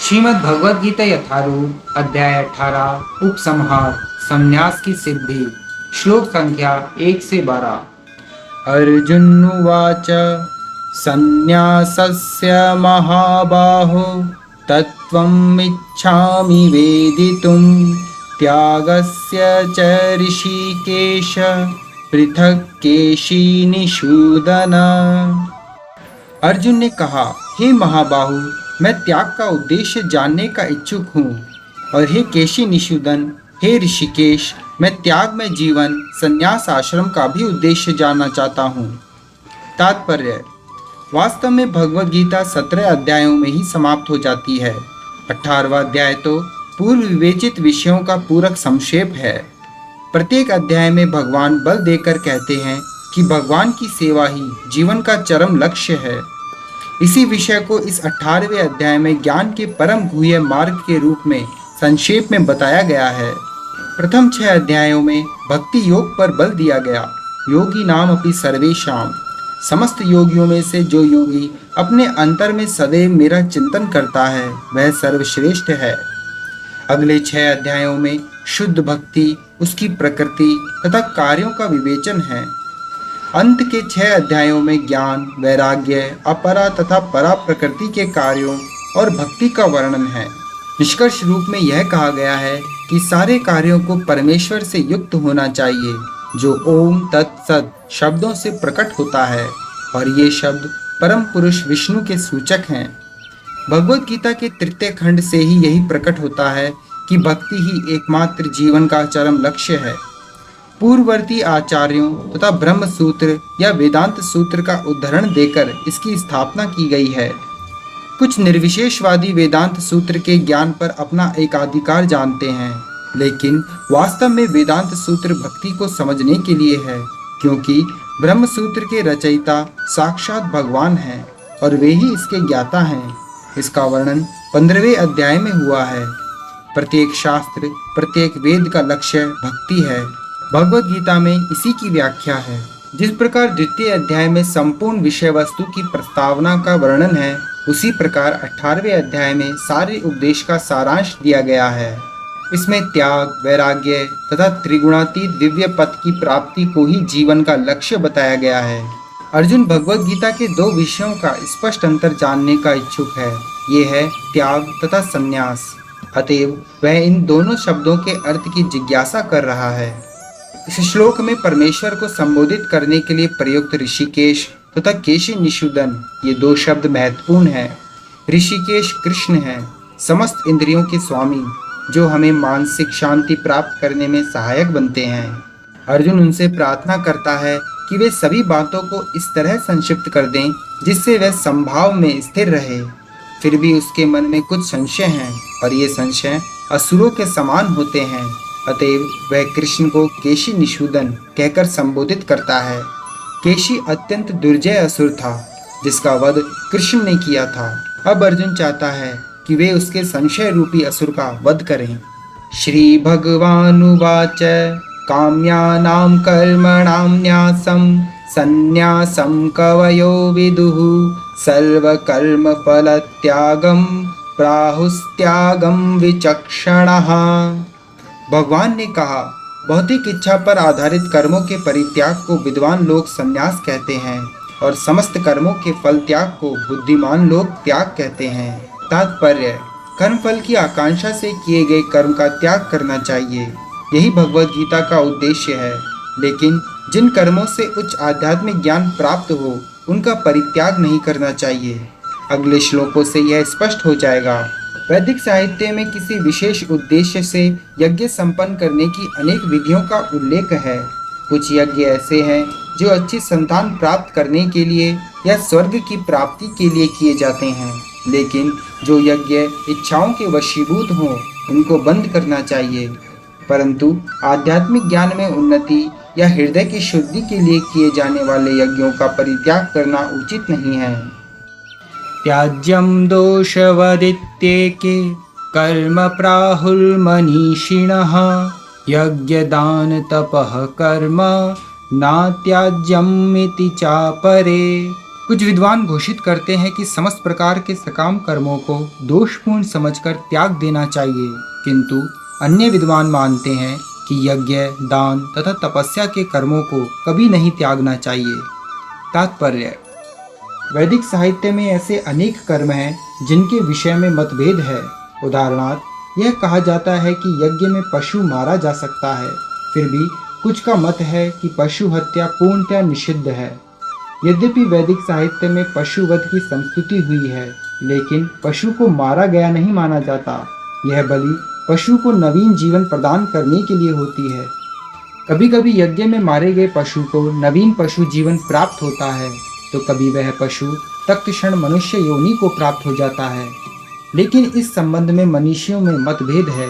श्रीमद् भगवद गीता यथारूप अध्याय 18 उपसंहार संन्यास की सिद्धि श्लोक संख्या 1 से 12। अर्जुनुवाच संन्यासस्य महाबाहो तत्त्वम् इच्छामि वेदितुं त्यागस्य च ऋषिकेश पृथक् केशिनिषूदन। अर्जुन ने कहा, हे महाबाहु, मैं त्याग का उद्देश्य जानने का इच्छुक हूँ। और हे केशी निषूदन, हे ऋषिकेश, मैं त्याग में जीवन संन्यास आश्रम का भी उद्देश्य जानना चाहता हूँ। तात्पर्य: वास्तव में भगवद गीता 17 अध्यायों में ही समाप्त हो जाती है। 18वां अध्याय तो पूर्व विवेचित विषयों का पूरक संक्षेप है। प्रत्येक अध्याय में भगवान बल देकर कहते हैं कि भगवान की सेवा ही जीवन का चरम लक्ष्य है। इसी विषय को इस 18वें अध्याय में ज्ञान के परम गुह्य मार्ग के रूप में संक्षेप में बताया गया है। प्रथम 6 अध्यायों में भक्ति योग पर बल दिया गया। योगी नाम अपि सर्वेषाम, समस्त योगियों में से जो योगी अपने अंतर में सदैव मेरा चिंतन करता है वह सर्वश्रेष्ठ है। अगले 6 अध्यायों में शुद्ध भक्ति, उसकी प्रकृति तथा कार्यों का विवेचन है। अंत के 6 अध्यायों में ज्ञान, वैराग्य, अपरा तथा परा प्रकृति के कार्यों और भक्ति का वर्णन है। निष्कर्ष रूप में यह कहा गया है कि सारे कार्यों को परमेश्वर से युक्त होना चाहिए, जो ओम तत्सत शब्दों से प्रकट होता है, और ये शब्द परम पुरुष विष्णु के सूचक हैं। भगवद गीता के 3 खंड से ही यही प्रकट होता है कि भक्ति ही एकमात्र जीवन का चरम लक्ष्य है। पूर्ववर्ती आचार्यों तथा ब्रह्म सूत्र या वेदांत सूत्र का उदाहरण देकर इसकी स्थापना की गई है। कुछ निर्विशेषवादी वेदांत सूत्र के ज्ञान पर अपना एकाधिकार जानते हैं, लेकिन वास्तव में वेदांत सूत्र भक्ति को समझने के लिए है, क्योंकि ब्रह्म सूत्र के रचयिता साक्षात भगवान हैं और वे ही इसके ज्ञाता हैं। इसका वर्णन 15वें अध्याय में हुआ है। प्रत्येक शास्त्र, प्रत्येक वेद का लक्ष्य भक्ति है। भगवद गीता में इसी की व्याख्या है। जिस प्रकार द्वितीय अध्याय में संपूर्ण विषय वस्तु की प्रस्तावना का वर्णन है, उसी प्रकार 18वें अध्याय में सारे उपदेश का सारांश दिया गया है। इसमें त्याग, वैराग्य तथा त्रिगुणातीत दिव्य पथ की प्राप्ति को ही जीवन का लक्ष्य बताया गया है। अर्जुन भगवद गीता के 2 विषयों का स्पष्ट अंतर जानने का इच्छुक है। ये है त्याग तथा संन्यास। अतएव वह इन दोनों शब्दों के अर्थ की जिज्ञासा कर रहा है। इस श्लोक में परमेश्वर को संबोधित करने के लिए प्रयुक्त ऋषिकेश तथा केशी निषूदन, ये 2 शब्द महत्वपूर्ण हैं। ऋषिकेश कृष्ण हैं, समस्त इंद्रियों के स्वामी, जो हमें मानसिक शांति प्राप्त करने में सहायक बनते हैं। अर्जुन उनसे प्रार्थना करता है कि वे सभी बातों को इस तरह संक्षिप्त कर दें जिससे वह संभाव में स्थिर रहे। फिर भी उसके मन में कुछ संशय हैं, और ये संशय असुरों के समान होते हैं। अतएव वह कृष्ण को केशी निषूदन कहकर संबोधित करता है। केशी अत्यंत दुर्जय असुर था, जिसका वध कृष्ण ने किया था। अब अर्जुन चाहता है कि वे उसके संशय रूपी असुर का वध करें। श्री भगवानुवाच काम्यानां कर्मणां न्यासं संन्यासं कवयो विदुः सर्वकर्म फलत्यागं प्राहुस्त्यागं विचक्षणः। भगवान ने कहा, भौतिक इच्छा पर आधारित कर्मों के परित्याग को विद्वान लोग संन्यास कहते हैं, और समस्त कर्मों के फल त्याग को बुद्धिमान लोग त्याग कहते हैं। तात्पर्य: कर्म फल की आकांक्षा से किए गए कर्म का त्याग करना चाहिए। यही भगवद गीता का उद्देश्य है। लेकिन जिन कर्मों से उच्च आध्यात्मिक ज्ञान प्राप्त हो, उनका परित्याग नहीं करना चाहिए। अगले श्लोकों से यह स्पष्ट हो जाएगा। वैदिक साहित्य में किसी विशेष उद्देश्य से यज्ञ संपन्न करने की अनेक विधियों का उल्लेख है। कुछ यज्ञ ऐसे हैं जो अच्छी संतान प्राप्त करने के लिए या स्वर्ग की प्राप्ति के लिए किए जाते हैं, लेकिन जो यज्ञ इच्छाओं के वशीभूत हों, उनको बंद करना चाहिए। परंतु आध्यात्मिक ज्ञान में उन्नति या हृदय की शुद्धि के लिए किए जाने वाले यज्ञों का परित्याग करना उचित नहीं है। त्याज्यं दोषवदित्येके कर्म प्राहुर्मनीषिणः यज्ञदान तपः कर्म नात्याज्यम् इति चापरे कुछ विद्वान घोषित करते हैं कि समस्त प्रकार के सकाम कर्मों को दोषपूर्ण समझकर त्याग देना चाहिए, किंतु अन्य विद्वान मानते हैं कि यज्ञ, दान तथा तपस्या के कर्मों को कभी नहीं त्यागना चाहिए। तात्पर्य: वैदिक साहित्य में ऐसे अनेक कर्म हैं जिनके विषय में मतभेद है। उदाहरणार्थ, यह कहा जाता है कि यज्ञ में पशु मारा जा सकता है, फिर भी कुछ का मत है कि पशु हत्या पूर्णतः निषिद्ध है। यद्यपि वैदिक साहित्य में पशुवध की संस्तुति हुई है, लेकिन पशु को मारा गया नहीं माना जाता। यह बलि पशु को नवीन जीवन प्रदान करने के लिए होती है। कभी कभी यज्ञ में मारे गए पशु को नवीन पशु जीवन प्राप्त होता है, तो कभी वह पशु तत्क्षण मनुष्य योनि को प्राप्त हो जाता है। लेकिन इस संबंध में मनीषियों में मतभेद है।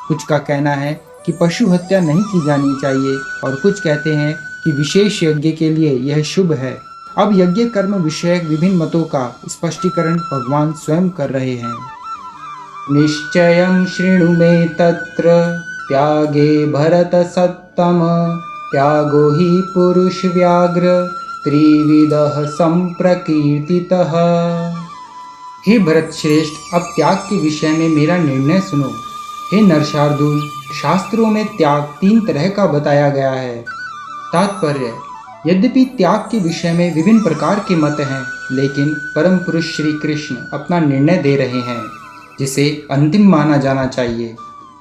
कुछ का कहना है कि पशु हत्या नहीं की जानी चाहिए और कुछ कहते हैं कि विशेष यज्ञ के लिए यह शुभ है। अब यज्ञ कर्म विषयक विभिन्न मतों का स्पष्टीकरण भगवान स्वयं कर रहे हैं। निश्चयं शृणु मे तत्र त्यागे भरत सत्तम त्यागो हि पुरुष व्याघ्र त्रिविधः संप्रकीर्तितः। हे भरत श्रेष्ठ, अब त्याग के विषय में मेरा निर्णय सुनो। हे नरशार्दूल, शास्त्रों में त्याग 3 तरह का बताया गया है। तात्पर्य: यद्यपि त्याग के विषय में विभिन्न प्रकार के मत हैं, लेकिन परम पुरुष श्री कृष्ण अपना निर्णय दे रहे हैं, जिसे अंतिम माना जाना चाहिए।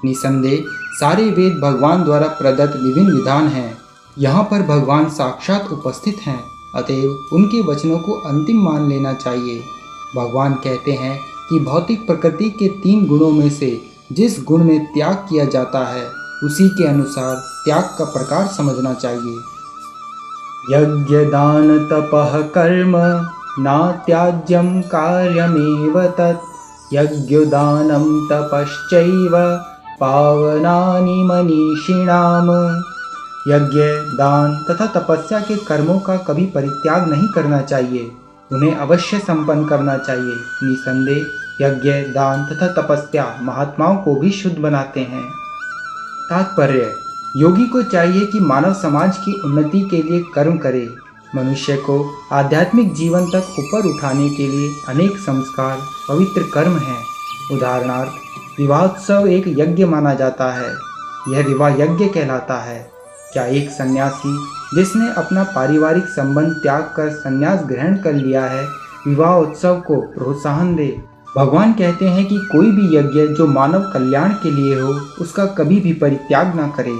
निसंदेह सारे वेद भगवान द्वारा प्रदत्त विभिन्न विधान हैं। यहाँ पर भगवान साक्षात उपस्थित हैं, अतएव उनके वचनों को अंतिम मान लेना चाहिए। भगवान कहते हैं कि भौतिक प्रकृति के 3 गुणों में से जिस गुण में त्याग किया जाता है, उसी के अनुसार त्याग का प्रकार समझना चाहिए। यज्ञ दान तपः कर्म न त्याज्यं कार्यमेव तत् यज्ञदानं तपश्चैव पावनानि मनीषिणाम। यज्ञ, दान तथा तपस्या के कर्मों का कभी परित्याग नहीं करना चाहिए, उन्हें अवश्य संपन्न करना चाहिए। निसंदेह यज्ञ, दान तथा तपस्या महात्माओं को भी शुद्ध बनाते हैं। तात्पर्य: योगी को चाहिए कि मानव समाज की उन्नति के लिए कर्म करे। मनुष्य को आध्यात्मिक जीवन तक ऊपर उठाने के लिए अनेक संस्कार, पवित्र कर्म हैं। उदाहरणार्थ, विवाहोत्सव एक यज्ञ माना जाता है। यह विवाह यज्ञ कहलाता है। क्या एक सन्यासी जिसने अपना पारिवारिक संबंध त्याग कर संन्यास ग्रहण कर लिया है, विवाह उत्सव को प्रोत्साहन दे? भगवान कहते हैं कि कोई भी यज्ञ जो मानव कल्याण के लिए हो, उसका कभी भी परित्याग न करे।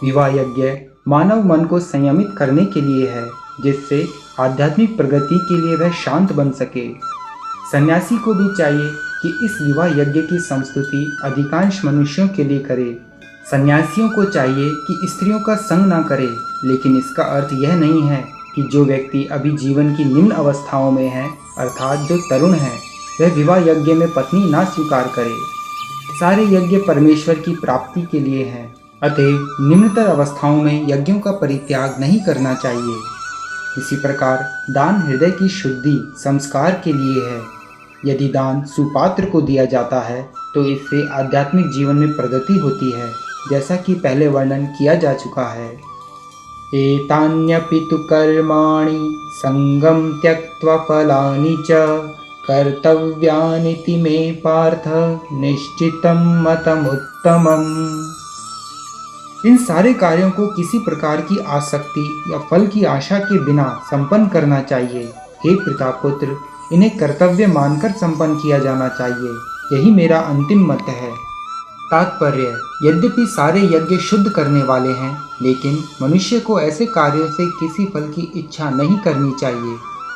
विवाह यज्ञ मानव मन को संयमित करने के लिए है, जिससे आध्यात्मिक प्रगति के लिए वह शांत बन सके। सन्यासी को भी चाहिए कि इस विवाह यज्ञ की संस्तुति अधिकांश मनुष्यों के लिए करे। सन्यासियों को चाहिए कि स्त्रियों का संग ना करे, लेकिन इसका अर्थ यह नहीं है कि जो व्यक्ति अभी जीवन की निम्न अवस्थाओं में है, अर्थात जो तरुण है, वह विवाह यज्ञ में पत्नी ना स्वीकार करे। सारे यज्ञ परमेश्वर की प्राप्ति के लिए हैं, अतएव निम्नतर अवस्थाओं में यज्ञों का परित्याग नहीं करना चाहिए। इसी प्रकार दान हृदय की शुद्धि, संस्कार के लिए है। यदि दान सुपात्र को दिया जाता है, तो इससे आध्यात्मिक जीवन में प्रगति होती है, जैसा कि पहले वर्णन किया जा चुका है। एतान्यपि तु कर्माणि संगम त्यक्त्वा फलानि च कर्तव्यानिति मे पार्थ निश्चितं मतमुत्तमम्। इन सारे कार्यों को किसी प्रकार की आसक्ति या फल की आशा के बिना संपन्न करना चाहिए। हे पितापुत्र, इन्हें कर्तव्य मानकर संपन्न किया जाना चाहिए। यही मेरा अंतिम मत है। तात्पर्य: यद्यपि सारे यज्ञ शुद्ध करने वाले हैं, लेकिन मनुष्य को ऐसे कार्यों से किसी फल की इच्छा नहीं करनी चाहिए।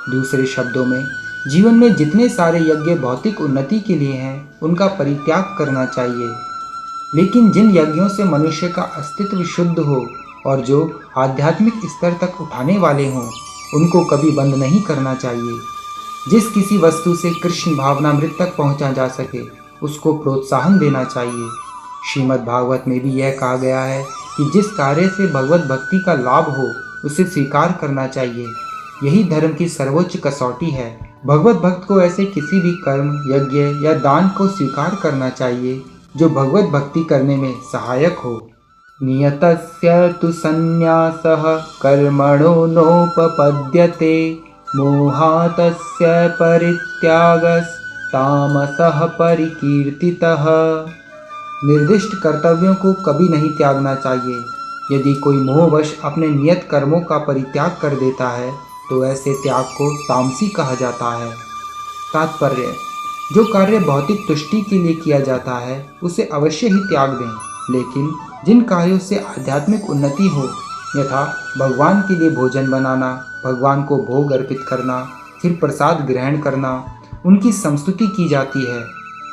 दूसरे शब्दों में, जीवन में जितने सारे यज्ञ भौतिक उन्नति के लिए हैं, उनका परित्याग करना चाहिए। लेकिन जिन यज्ञों से मनुष्य का अस्तित्व शुद्ध हो और जो आध्यात्मिक स्तर तक उठाने वाले हों, उनको कभी बंद नहीं करना चाहिए। जिस किसी वस्तु से कृष्ण भावनामृत तक पहुंचा जा सके, उसको प्रोत्साहन देना चाहिए। श्रीमद् भागवत में भी यह कहा गया है कि जिस कार्य से भगवत भक्ति का लाभ हो, उसे स्वीकार करना चाहिए। यही धर्म की सर्वोच्च कसौटी है। भगवत भक्त को ऐसे किसी भी कर्म, यज्ञ या दान को स्वीकार करना चाहिए जो भगवत भक्ति करने में सहायक हो। नियतस्य तु संन्यासः कर्मणो नोपपद्यते मोहातस्य परित्यागस्तामसः परिकीर्तितः। निर्दिष्ट कर्तव्यों को कभी नहीं त्यागना चाहिए। यदि कोई मोहवश अपने नियत कर्मों का परित्याग कर देता है तो ऐसे त्याग को तामसी कहा जाता है। तात्पर्य: जो कार्य भौतिक तुष्टि के लिए किया जाता है उसे अवश्य ही त्याग दें, लेकिन जिन कार्यों से आध्यात्मिक उन्नति हो, यथा भगवान के लिए भोजन बनाना, भगवान को भोग अर्पित करना, फिर प्रसाद ग्रहण करना, उनकी संस्तुति की जाती है।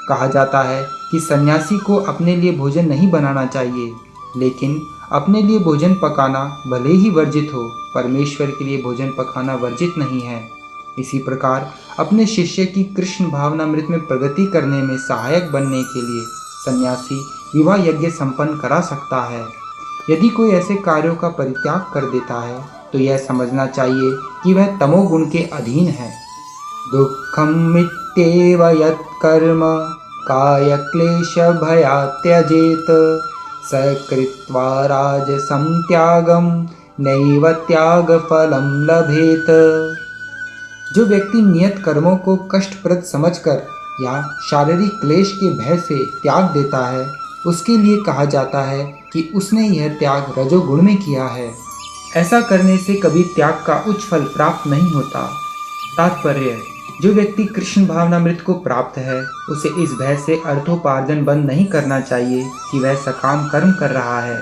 कहा जाता है कि सन्यासी को अपने लिए भोजन नहीं बनाना चाहिए, लेकिन अपने लिए भोजन पकाना भले ही वर्जित हो, परमेश्वर के लिए भोजन पकाना वर्जित नहीं है। इसी प्रकार अपने शिष्य की कृष्ण भावनामृत में प्रगति करने में सहायक बनने के लिए सन्यासी विवाह यज्ञ संपन्न करा सकता है। यदि कोई ऐसे कार्यों का परित्याग कर देता है तो यह समझना चाहिए कि वह तमोगुण के अधीन है। दुःखं मित्येव यत्कर्म काय क्लेश भया त्यजेत स कृत्वा राजसं त्यागं नैव त्याग फलं लभेत। जो व्यक्ति नियत कर्मों को कष्टप्रद समझकर या शारीरिक क्लेश के भय से त्याग देता है, उसके लिए कहा जाता है कि उसने यह त्याग रजोगुण में किया है। ऐसा करने से कभी त्याग का उच्च फल प्राप्त नहीं होता। तात्पर्य: जो व्यक्ति कृष्ण भावनामृत को प्राप्त है उसे इस भय से अर्थोपार्जन बंद नहीं करना चाहिए कि वह सकाम कर्म कर रहा है।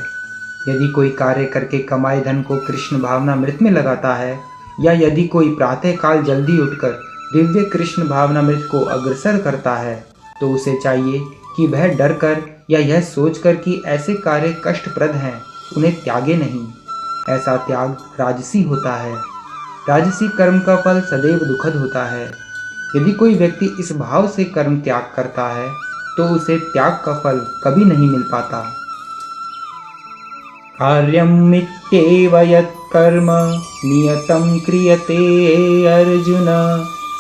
यदि कोई कार्य करके कमाए धन को कृष्ण भावनामृत में लगाता है, या यदि कोई प्रातः काल जल्दी उठकर दिव्य कृष्ण भावनामृत को अग्रसर करता है, तो उसे चाहिए कि वह डर कर या यह सोचकर कि ऐसे कार्य कष्टप्रद हैं, उन्हें त्यागे नहीं। ऐसा त्याग राजसी होता है। राजसी कर्म का फल सदैव दुखद होता है। यदि कोई व्यक्ति इस भाव से कर्म त्याग करता है तो उसे त्याग का फल कभी नहीं मिल पाता। कार्यमित्येव यत्कर्म नियतं क्रियते अर्जुन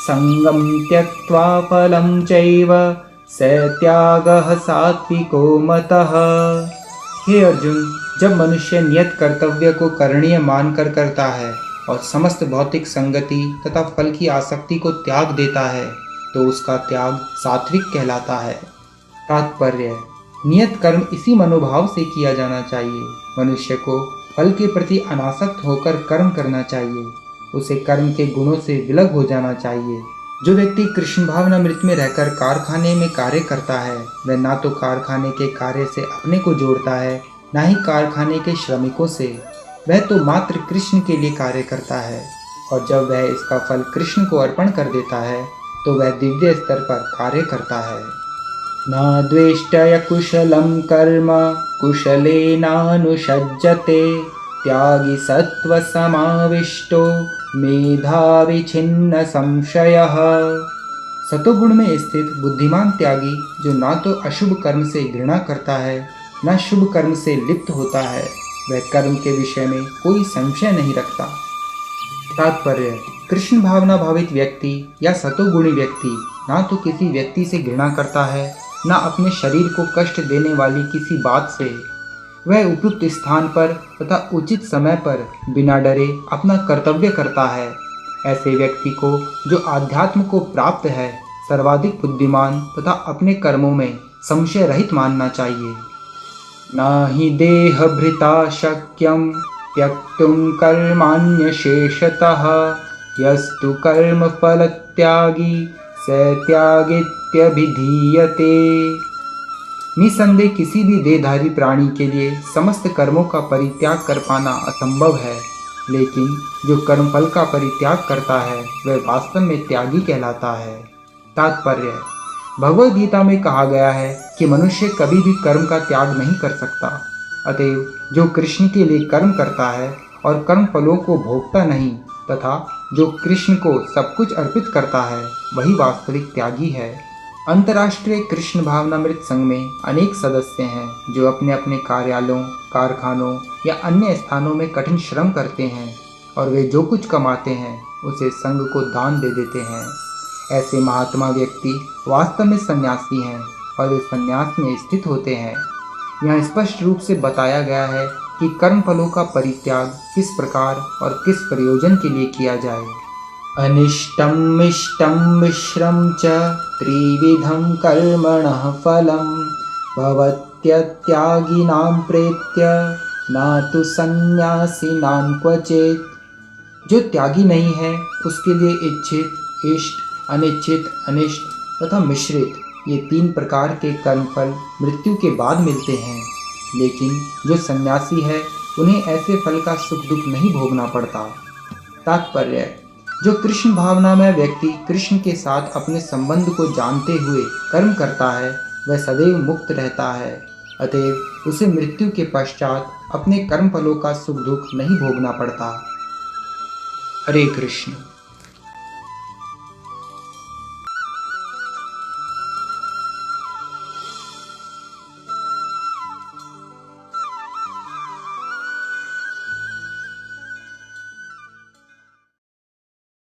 संगं त्यक्त्वा फलं चैव स त्यागः सात्विको मतः। हे अर्जुन, जब मनुष्य नियत कर्तव्य को करणीय मानकर करता है और समस्त भौतिक संगति तथा फल की आसक्ति को त्याग देता है तो उसका त्याग सात्विक कहलाता है। तात्पर्य: नियत कर्म इसी मनोभाव से किया जाना चाहिए। मनुष्य को फल के प्रति अनासक्त होकर कर्म करना चाहिए। उसे कर्म के गुणों से विलग हो जाना चाहिए। जो व्यक्ति कृष्ण भावनामृत में रहकर कारखाने में कार्य करता है, वह ना तो कारखाने के कार्य से अपने को जोड़ता है, ना ही कारखाने के श्रमिकों से। वह तो मात्र कृष्ण के लिए कार्य करता है, और जब वह इसका फल कृष्ण को अर्पण कर देता है तो वह दिव्य स्तर पर कार्य करता है। न द्वेष्टय कुशलं कर्म कुशलेनानुषज्यते त्यागी सत्व समाविष्टो मेधावी छिन्न संशयः। सतोगुण में स्थित बुद्धिमान त्यागी जो ना तो अशुभ कर्म से घृणा करता है, न शुभ कर्म से लिप्त होता है, वह कर्म के विषय में कोई संशय नहीं रखता। तात्पर्य: कृष्ण भावना भावित व्यक्ति या सतोगुणी व्यक्ति ना तो किसी व्यक्ति से घृणा करता है, ना अपने शरीर को कष्ट देने वाली किसी बात से। वह उपयुक्त स्थान पर तथा उचित समय पर बिना डरे अपना कर्तव्य करता है। ऐसे व्यक्ति को जो आध्यात्म को प्राप्त है सर्वाधिक बुद्धिमान तथा अपने कर्मों में संशय रहित मानना चाहिए। न हि देहभृता शक्यं त्यक्तुं कर्माण्यशेषतः यस्तु कर्मफलत्यागी स त्यागेत्यभिधीयते। निसंदेह किसी भी देहधारी प्राणी के लिए समस्त कर्मों का परित्याग कर पाना असंभव है, लेकिन जो कर्मफल का परित्याग करता है वह वास्तव में त्यागी कहलाता है। तात्पर्य: भगवद गीता में कहा गया है कि मनुष्य कभी भी कर्म का त्याग नहीं कर सकता। अतएव जो कृष्ण के लिए कर्म करता है और कर्म फलों को भोगता नहीं तथा जो कृष्ण को सब कुछ अर्पित करता है, वही वास्तविक त्यागी है। अंतर्राष्ट्रीय कृष्ण भावनामृत संघ में अनेक सदस्य हैं जो अपने अपने कार्यालयों, कारखानों या अन्य स्थानों में कठिन श्रम करते हैं और वे जो कुछ कमाते हैं उसे संघ को दान दे देते हैं। ऐसे महात्मा व्यक्ति वास्तव में सन्यासी हैं और वे सन्यास में स्थित होते हैं। यहाँ स्पष्ट रूप से बताया गया है कि कर्म फलों का परित्याग किस प्रकार और किस प्रयोजन के लिए किया जाए। अनिष्टं मिष्टं मिश्रं च त्रिविधं कर्मणः फलं भवत्यत्यागिनां प्रेत्य न तु सन्न्यासिनां क्वचित्। जो त्यागी नहीं है उसके लिए इच्छित, इष्ट, अनिच्छित, अनिष्ट तथा मिश्रित ये 3 प्रकार के कर्मफल मृत्यु के बाद मिलते हैं। लेकिन जो सन्यासी है उन्हें ऐसे फल का सुख दुख नहीं भोगना पड़ता। तात्पर्य: जो कृष्ण भावना में व्यक्ति कृष्ण के साथ अपने संबंध को जानते हुए कर्म करता है वह सदैव मुक्त रहता है। अतएव उसे मृत्यु के पश्चात अपने कर्म फलों का सुख दुख नहीं भोगना पड़ता। हरे कृष्ण।